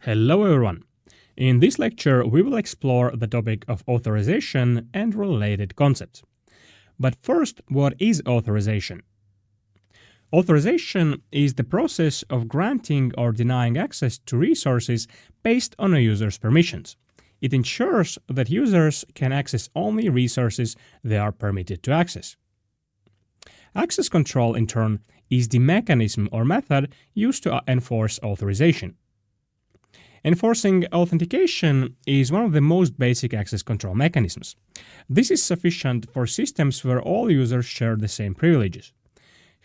Hello everyone! In this lecture, we will explore the topic of authorization and related concepts. But first, what is authorization? Authorization is the process of granting or denying access to resources based on a user's permissions. It ensures that users can access only resources they are permitted to access. Access control, in turn, is the mechanism or method used to enforce authorization. Enforcing authentication is one of the most basic access control mechanisms. This is sufficient for systems where all users share the same privileges.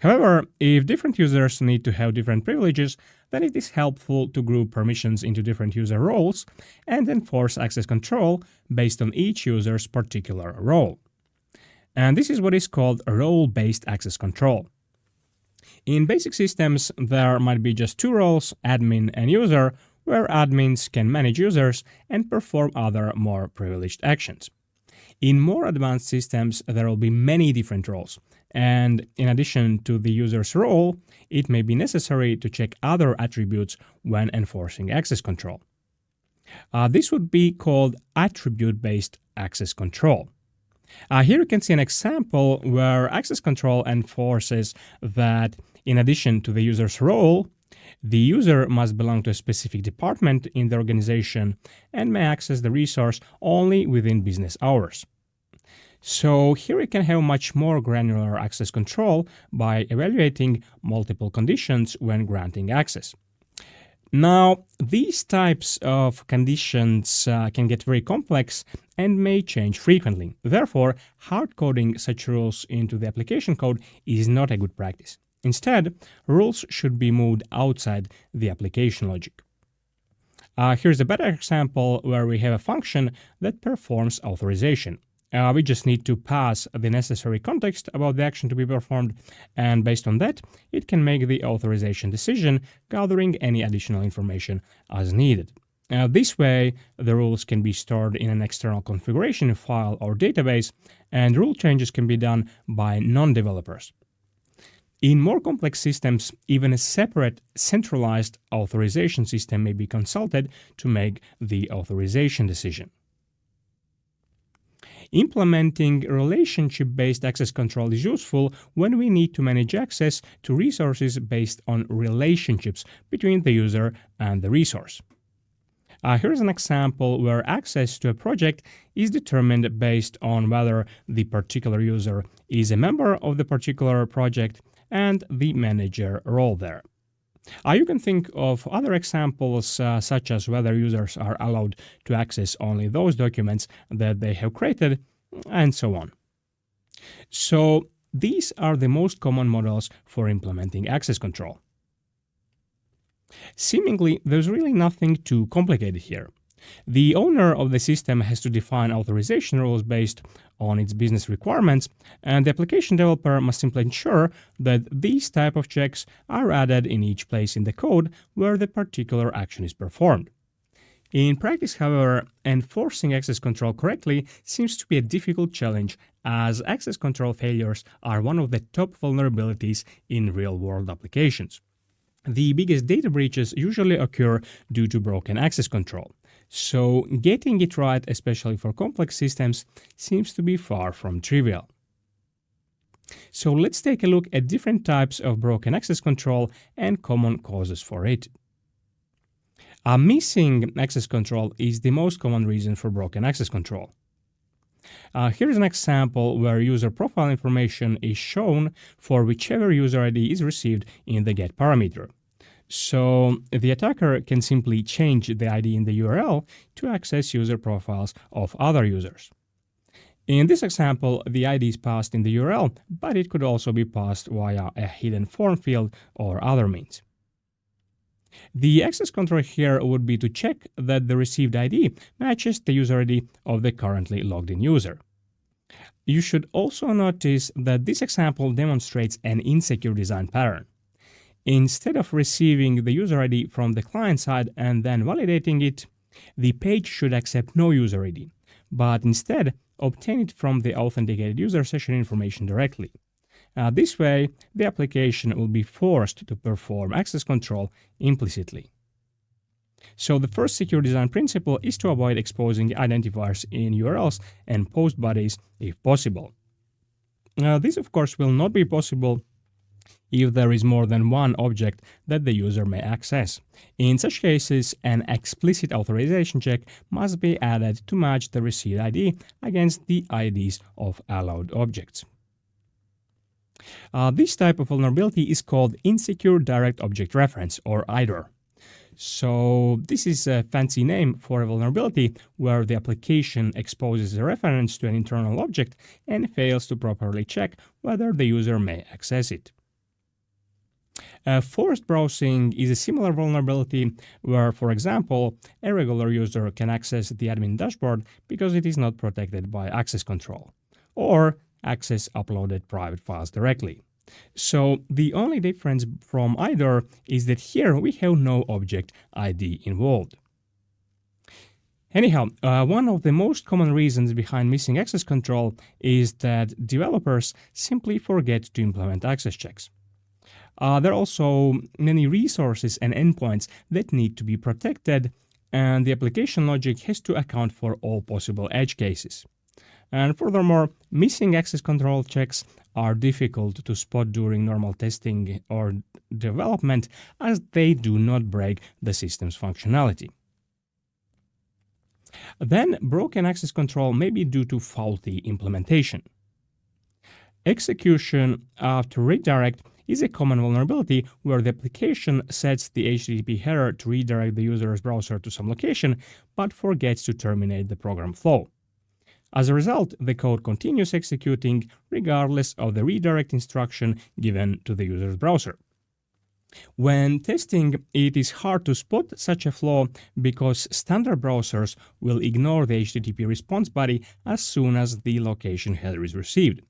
However, if different users need to have different privileges, then it is helpful to group permissions into different user roles and enforce access control based on each user's particular role. And this is what is called role-based access control. In basic systems, there might be just two roles, admin and user, where admins can manage users and perform other more privileged actions. In more advanced systems, there will be many different roles, and in addition to the user's role, it may be necessary to check other attributes when enforcing access control. This would be called attribute-based access control. Here you can see an example where access control enforces that in addition to the user's role, the user must belong to a specific department in the organization and may access the resource only within business hours. So here we can have much more granular access control by evaluating multiple conditions when granting access. Now, these types of conditions can get very complex and may change frequently. Therefore, hard coding such rules into the application code is not a good practice. Instead, rules should be moved outside the application logic. Here's a better example where we have a function that performs authorization. We just need to pass the necessary context about the action to be performed, and based on that, it can make the authorization decision, gathering any additional information as needed. This way, the rules can be stored in an external configuration file or database, and rule changes can be done by non-developers. In more complex systems, even a separate centralized authorization system may be consulted to make the authorization decision. Implementing relationship-based access control is useful when we need to manage access to resources based on relationships between the user and the resource. Here's an example where access to a project is determined based on whether the particular user is a member of the particular project and the manager role there. You can think of other examples such as whether users are allowed to access only those documents that they have created, and so on. So these are the most common models for implementing access control. Seemingly, there's really nothing too complicated here. The owner of the system has to define authorization rules based on its business requirements, and the application developer must simply ensure that these type of checks are added in each place in the code where the particular action is performed. In practice, however, enforcing access control correctly seems to be a difficult challenge, as access control failures are one of the top vulnerabilities in real-world applications. The biggest data breaches usually occur due to broken access control. So getting it right, especially for complex systems, seems to be far from trivial. So let's take a look at different types of broken access control and common causes for it. Missing access control is the most common reason for broken access control. Here's an example where user profile information is shown for whichever user ID is received in the get parameter. So the attacker can simply change the ID in the URL to access user profiles of other users. In this example, the ID is passed in the URL, but it could also be passed via a hidden form field or other means. The access control here would be to check that the received ID matches the user ID of the currently logged in user. You should also notice that this example demonstrates an insecure design pattern. Instead of receiving the user ID from the client side and then validating it, the page should accept no user ID, but instead obtain it from the authenticated user session information directly. This way, the application will be forced to perform access control implicitly. So the first secure design principle is to avoid exposing identifiers in URLs and post bodies if possible. This, of course, will not be possible if there is more than one object that the user may access. In such cases, an explicit authorization check must be added to match the received ID against the IDs of allowed objects. This type of vulnerability is called Insecure Direct Object Reference, or IDOR. So this is a fancy name for a vulnerability where the application exposes a reference to an internal object and fails to properly check whether the user may access it. Forced browsing is a similar vulnerability where, for example, a regular user can access the admin dashboard because it is not protected by access control, or access uploaded private files directly. So the only difference from IDOR is that here we have no object ID involved. Anyhow, one of the most common reasons behind missing access control is that developers simply forget to implement access checks. There are also many resources and endpoints that need to be protected, and the application logic has to account for all possible edge cases. And furthermore, missing access control checks are difficult to spot during normal testing or development as they do not break the system's functionality. Then, broken access control may be due to faulty implementation. Execution after redirect is a common vulnerability where the application sets the HTTP header to redirect the user's browser to some location, but forgets to terminate the program flow. As a result, the code continues executing regardless of the redirect instruction given to the user's browser. When testing, it is hard to spot such a flaw because standard browsers will ignore the HTTP response body as soon as the location header is received.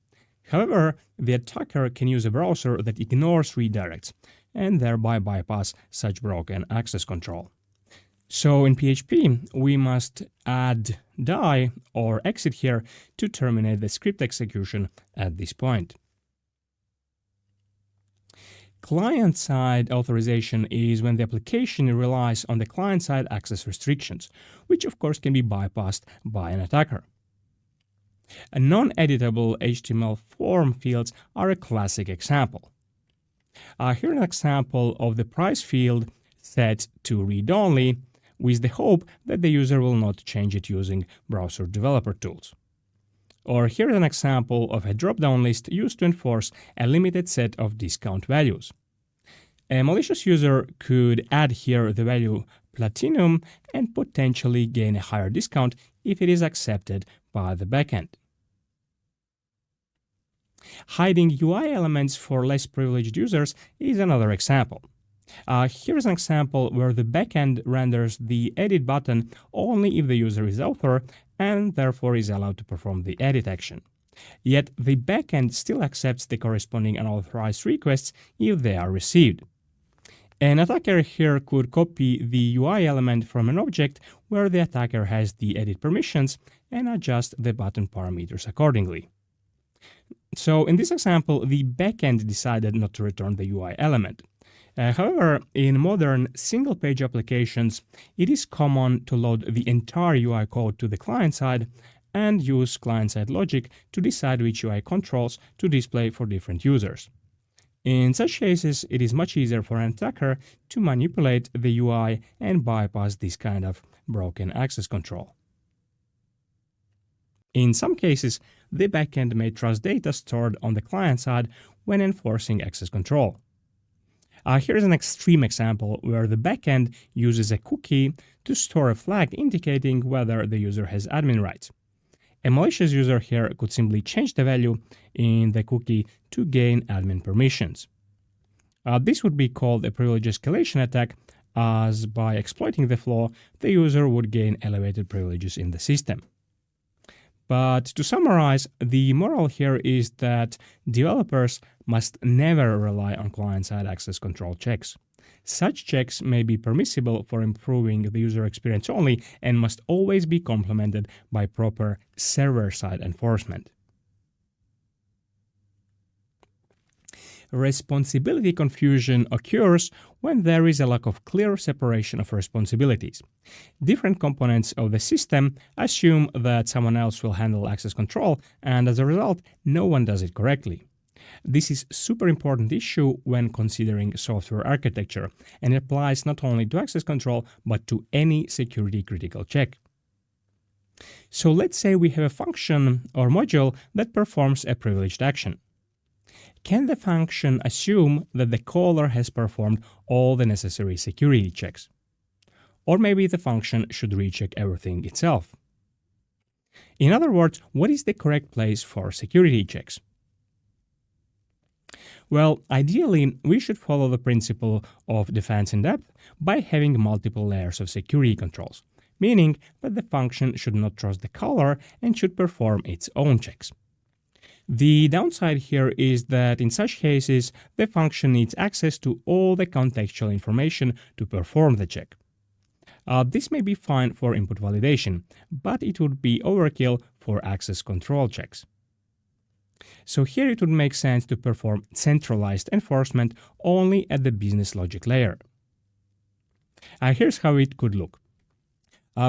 However, the attacker can use a browser that ignores redirects and thereby bypass such broken access control. So in PHP, we must add die or exit here to terminate the script execution at this point. Client-side authorization is when the application relies on the client-side access restrictions, which of course can be bypassed by an attacker. Non-editable HTML form fields are a classic example. Here's an example of the price field set to read-only, with the hope that the user will not change it using browser developer tools. Or here's an example of a drop-down list used to enforce a limited set of discount values. A malicious user could add here the value platinum and potentially gain a higher discount if it is accepted by the backend. Hiding UI elements for less privileged users is another example. Here's an example where the backend renders the edit button only if the user is author and therefore is allowed to perform the edit action. Yet the backend still accepts the corresponding unauthorized requests if they are received. An attacker here could copy the UI element from an object where the attacker has the edit permissions and adjust the button parameters accordingly. So in this example, the backend decided not to return the UI element. However, in modern single-page applications, it is common to load the entire UI code to the client side and use client-side logic to decide which UI controls to display for different users. In such cases, it is much easier for an attacker to manipulate the UI and bypass this kind of broken access control. In some cases, the backend may trust data stored on the client side when enforcing access control. Here's an extreme example where the backend uses a cookie to store a flag indicating whether the user has admin rights. A malicious user here could simply change the value in the cookie to gain admin permissions. This would be called a privilege escalation attack, as by exploiting the flaw, the user would gain elevated privileges in the system. But to summarize, the moral here is that developers must never rely on client-side access control checks. Such checks may be permissible for improving the user experience only and must always be complemented by proper server-side enforcement. Responsibility confusion occurs when there is a lack of clear separation of responsibilities. Different components of the system assume that someone else will handle access control, and as a result, no one does it correctly. This is a super important issue when considering software architecture, and it applies not only to access control, but to any security critical check. So let's say we have a function or module that performs a privileged action. Can the function assume that the caller has performed all the necessary security checks? Or maybe the function should recheck everything itself? In other words, what is the correct place for security checks? Well, ideally, we should follow the principle of defense in depth by having multiple layers of security controls, meaning that the function should not trust the caller and should perform its own checks. The downside here is that in such cases, the function needs access to all the contextual information to perform the check. This may be fine for input validation, but it would be overkill for access control checks. So here it would make sense to perform centralized enforcement only at the business logic layer. Here's how it could look.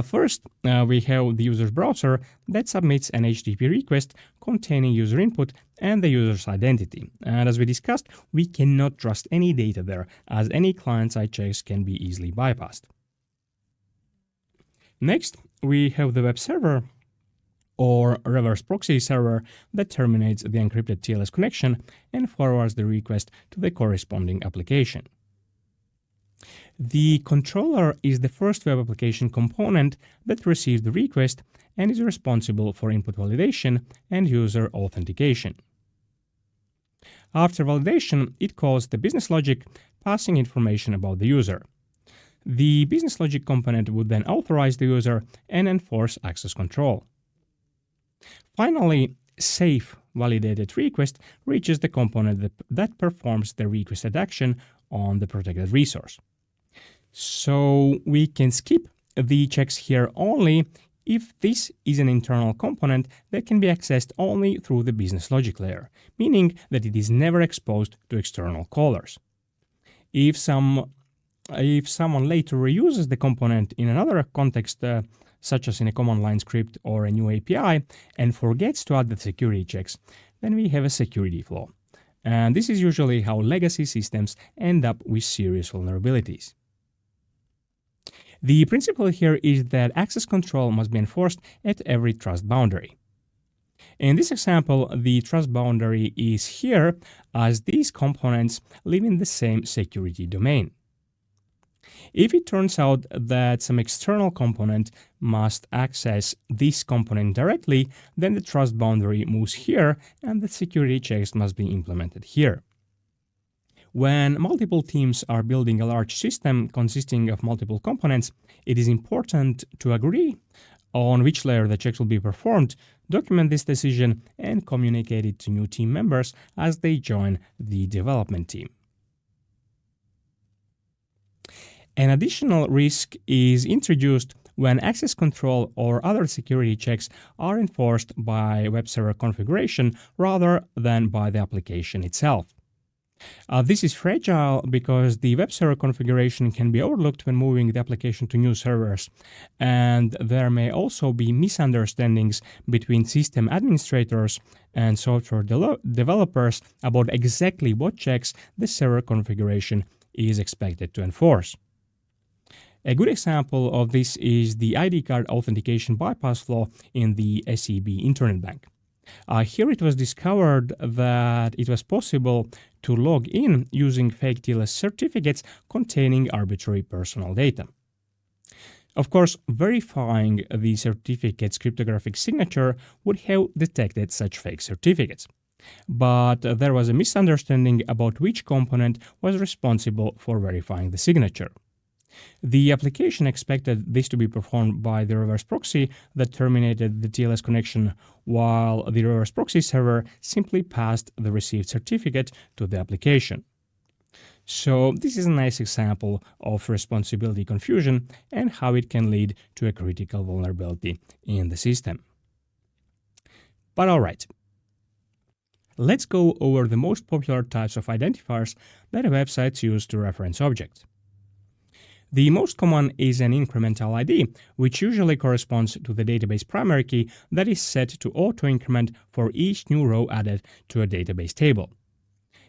First, we have the user's browser that submits an HTTP request containing user input and the user's identity. And as we discussed, we cannot trust any data there, as any client-side checks can be easily bypassed. Next, we have the web server or reverse proxy server that terminates the encrypted TLS connection and forwards the request to the corresponding application. The controller is the first web application component that receives the request and is responsible for input validation and user authentication. After validation, it calls the business logic, passing information about the user. The business logic component would then authorize the user and enforce access control. Finally, safe validated request reaches the component that performs the requested action on the protected resource. So we can skip the checks here only if this is an internal component that can be accessed only through the business logic layer, meaning that it is never exposed to external callers. If someone later reuses the component in another context, such as in a command line script or a new API, and forgets to add the security checks, then we have a security flaw. And this is usually how legacy systems end up with serious vulnerabilities. The principle here is that access control must be enforced at every trust boundary. In this example, the trust boundary is here, as these components live in the same security domain. If it turns out that some external component must access this component directly, then the trust boundary moves here and the security checks must be implemented here. When multiple teams are building a large system consisting of multiple components, it is important to agree on which layer the checks will be performed, document this decision, and communicate it to new team members as they join the development team. An additional risk is introduced when access control or other security checks are enforced by web server configuration rather than by the application itself. This is fragile because the web server configuration can be overlooked when moving the application to new servers, and there may also be misunderstandings between system administrators and software developers about exactly what checks the server configuration is expected to enforce. A good example of this is the ID card authentication bypass flaw in the SEB Internet Bank. Here it was discovered that it was possible to log in using fake TLS certificates containing arbitrary personal data. Of course, verifying the certificate's cryptographic signature would have detected such fake certificates. But there was a misunderstanding about which component was responsible for verifying the signature. The application expected this to be performed by the reverse proxy that terminated the TLS connection, while the reverse proxy server simply passed the received certificate to the application. So this is a nice example of responsibility confusion and how it can lead to a critical vulnerability in the system. But all right. Let's go over the most popular types of identifiers that websites use to reference objects. The most common is an incremental ID, which usually corresponds to the database primary key that is set to auto-increment for each new row added to a database table.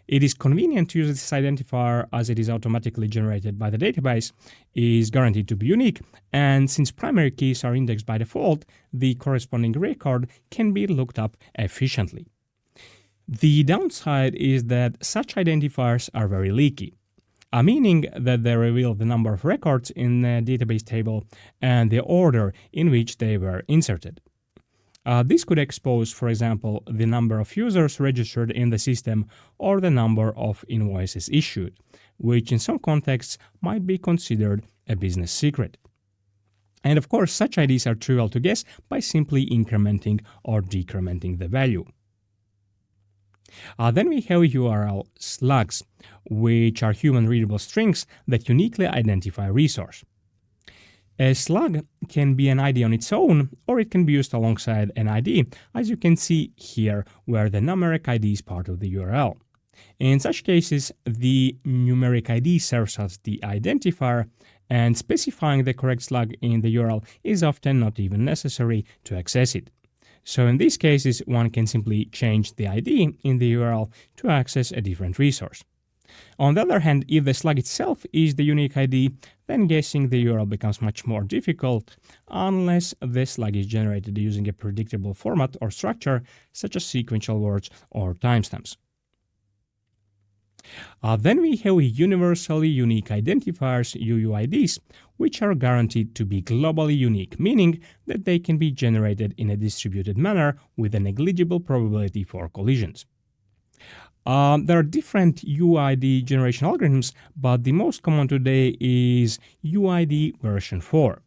It is convenient to use this identifier as it is automatically generated by the database, is guaranteed to be unique, and since primary keys are indexed by default, the corresponding record can be looked up efficiently. The downside is that such identifiers are very leaky, meaning that they reveal the number of records in the database table and the order in which they were inserted. This could expose, for example, the number of users registered in the system or the number of invoices issued, which in some contexts might be considered a business secret. And of course, such IDs are trivial to guess by simply incrementing or decrementing the value. Then we have URL slugs, which are human-readable strings that uniquely identify a resource. A slug can be an ID on its own, or it can be used alongside an ID, as you can see here, where the numeric ID is part of the URL. In such cases, the numeric ID serves as the identifier, and specifying the correct slug in the URL is often not even necessary to access it. So in these cases, one can simply change the ID in the URL to access a different resource. On the other hand, if the slug itself is the unique ID, then guessing the URL becomes much more difficult unless the slug is generated using a predictable format or structure, such as sequential words or timestamps. Then we have universally unique identifiers, UUIDs, which are guaranteed to be globally unique, meaning that they can be generated in a distributed manner with a negligible probability for collisions. There are different UUID generation algorithms, but the most common today is UUID version 4.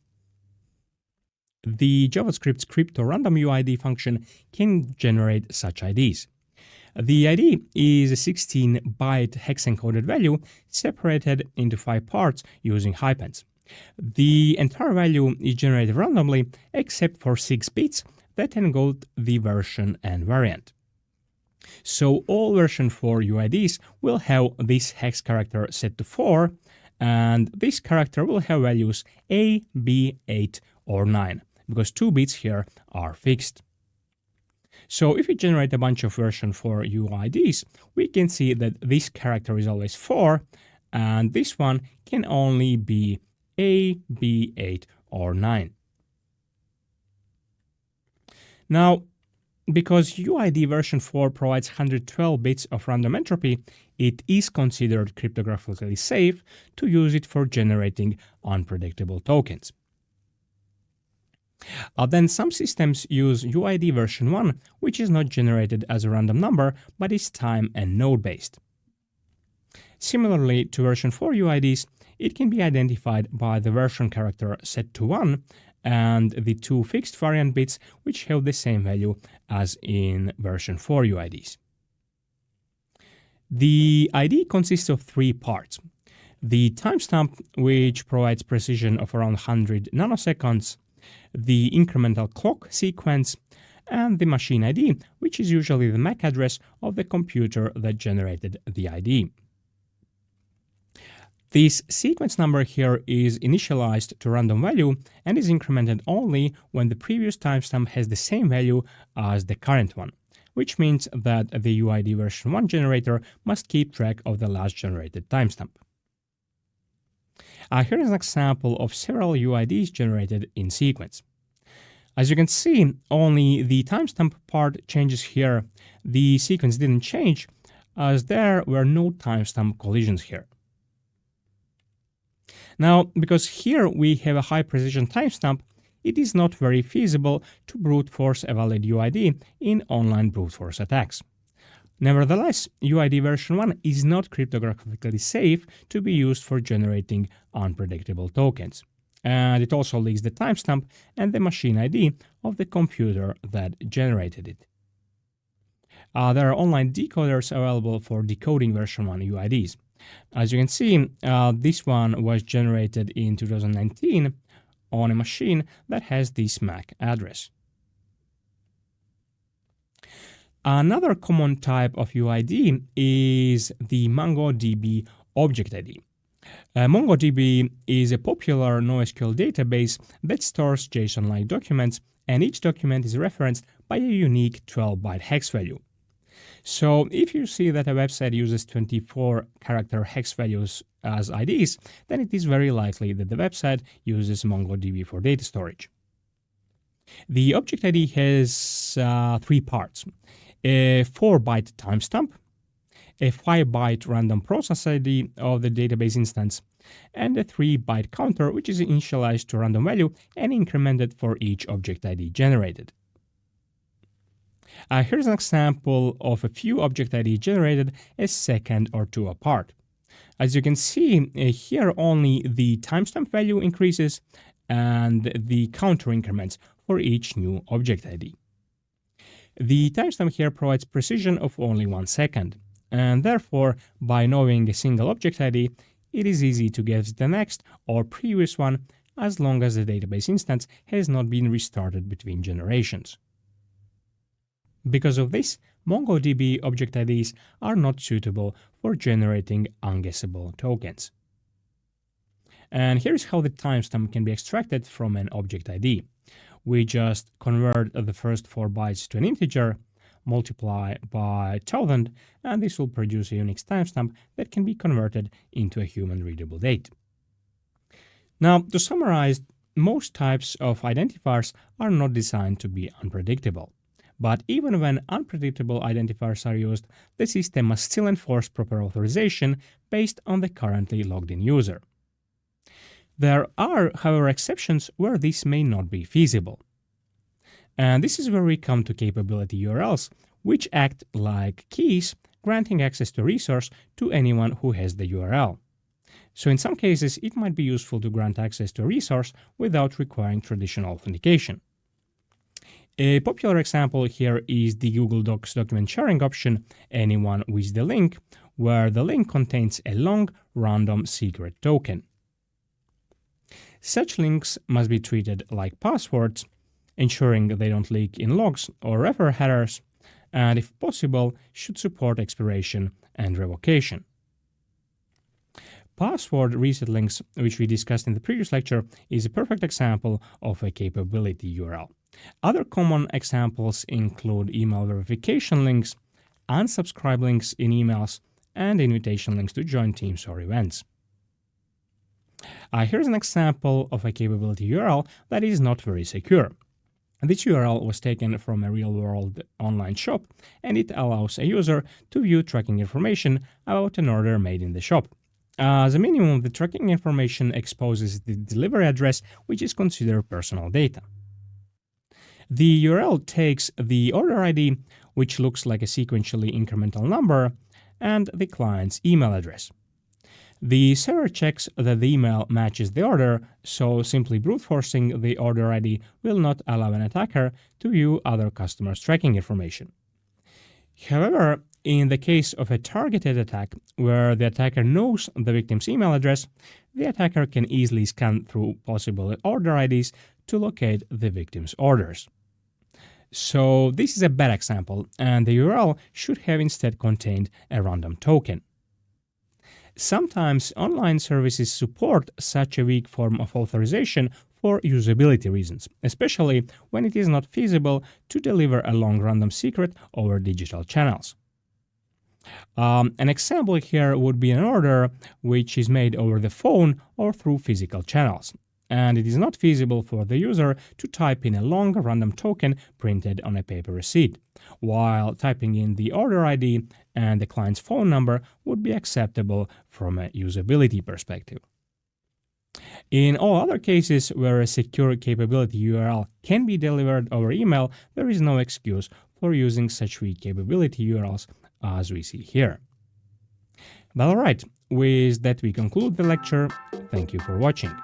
The JavaScript's crypto-random UUID function can generate such IDs. The ID is a 16-byte hex-encoded value separated into 5 parts using hyphens. The entire value is generated randomly except for 6 bits that encode the version and variant. So all version 4 UIDs will have this hex character set to 4, and this character will have values A, B, 8, or 9, because 2 bits here are fixed. So if we generate a bunch of version 4 UIDs, we can see that this character is always 4, and this one can only be A, B, 8, or 9. Now, because UUID version 4 provides 112 bits of random entropy, it is considered cryptographically safe to use it for generating unpredictable tokens. Then some systems use UUID version 1, which is not generated as a random number, but is time and node based. Similarly to version 4 UIDs, it can be identified by the version character set to 1 and the 2 fixed variant bits, which have the same value as in version 4 UIDs. The ID consists of 3 parts. The timestamp, which provides precision of around 100 nanoseconds, the incremental clock sequence, and the machine ID, which is usually the MAC address of the computer that generated the ID. This sequence number here is initialized to random value and is incremented only when the previous timestamp has the same value as the current one, which means that the UUID version 1 generator must keep track of the last generated timestamp. Here is an example of several UUIDs generated in sequence. As you can see, only the timestamp part changes here. The sequence didn't change, as there were no timestamp collisions here. Now, because here we have a high precision timestamp, it is not very feasible to brute force a valid UUID in online brute force attacks. Nevertheless, UUID version 1 is not cryptographically safe to be used for generating unpredictable tokens. And it also leaks the timestamp and the machine ID of the computer that generated it. There are online decoders available for decoding version 1 UUIDs. As you can see, this one was generated in 2019 on a machine that has this MAC address. Another common type of UUID is the MongoDB ObjectId. MongoDB is a popular NoSQL database that stores JSON-like documents, and each document is referenced by a unique 12-byte hex value. So if you see that a website uses 24-character hex values as IDs, then it is very likely that the website uses MongoDB for data storage. The ObjectId has 3 parts: a 4-byte timestamp, a 5-byte random process ID of the database instance, and a 3-byte counter, which is initialized to a random value and incremented for each object ID generated. Here's an example of a few object ID generated a second or two apart. As you can see, here only the timestamp value increases and the counter increments for each new object ID. The timestamp here provides precision of only 1 second, and therefore, by knowing a single object ID, it is easy to guess the next or previous one as long as the database instance has not been restarted between generations. Because of this, MongoDB object IDs are not suitable for generating unguessable tokens. And here's how the timestamp can be extracted from an object ID. We just convert the first 4 bytes to an integer, multiply by 1000, and this will produce a Unix timestamp that can be converted into a human-readable date. Now, to summarize, most types of identifiers are not designed to be unpredictable. But even when unpredictable identifiers are used, the system must still enforce proper authorization based on the currently logged-in user. There are, however, exceptions where this may not be feasible. And this is where we come to capability URLs, which act like keys, granting access to a resource to anyone who has the URL. So in some cases, it might be useful to grant access to a resource without requiring traditional authentication. A popular example here is the Google Docs document sharing option, anyone with the link, where the link contains a long, random secret token. Such links must be treated like passwords, ensuring they don't leak in logs or refer headers, and if possible, should support expiration and revocation. Password reset links, which we discussed in the previous lecture, is a perfect example of a capability URL. Other common examples include email verification links, unsubscribe links in emails, and invitation links to join teams or events. Here's an example of a capability URL that is not very secure. This URL was taken from a real-world online shop, and it allows a user to view tracking information about an order made in the shop. As a minimum, the tracking information exposes the delivery address, which is considered personal data. The URL takes the order ID, which looks like a sequentially incremental number, and the client's email address. The server checks that the email matches the order, so simply brute forcing the order ID will not allow an attacker to view other customers' tracking information. However, in the case of a targeted attack, where the attacker knows the victim's email address, the attacker can easily scan through possible order IDs to locate the victim's orders. So this is a bad example, and the URL should have instead contained a random token. Sometimes online services support such a weak form of authorization for usability reasons, especially when it is not feasible to deliver a long random secret over digital channels. An example here would be an order which is made over the phone or through physical channels, and it is not feasible for the user to type in a long random token printed on a paper receipt, while typing in the order ID and the client's phone number would be acceptable from a usability perspective. In all other cases where a secure capability URL can be delivered over email, there is no excuse for using such weak capability URLs as we see here. Well, alright, with that we conclude the lecture. Thank you for watching.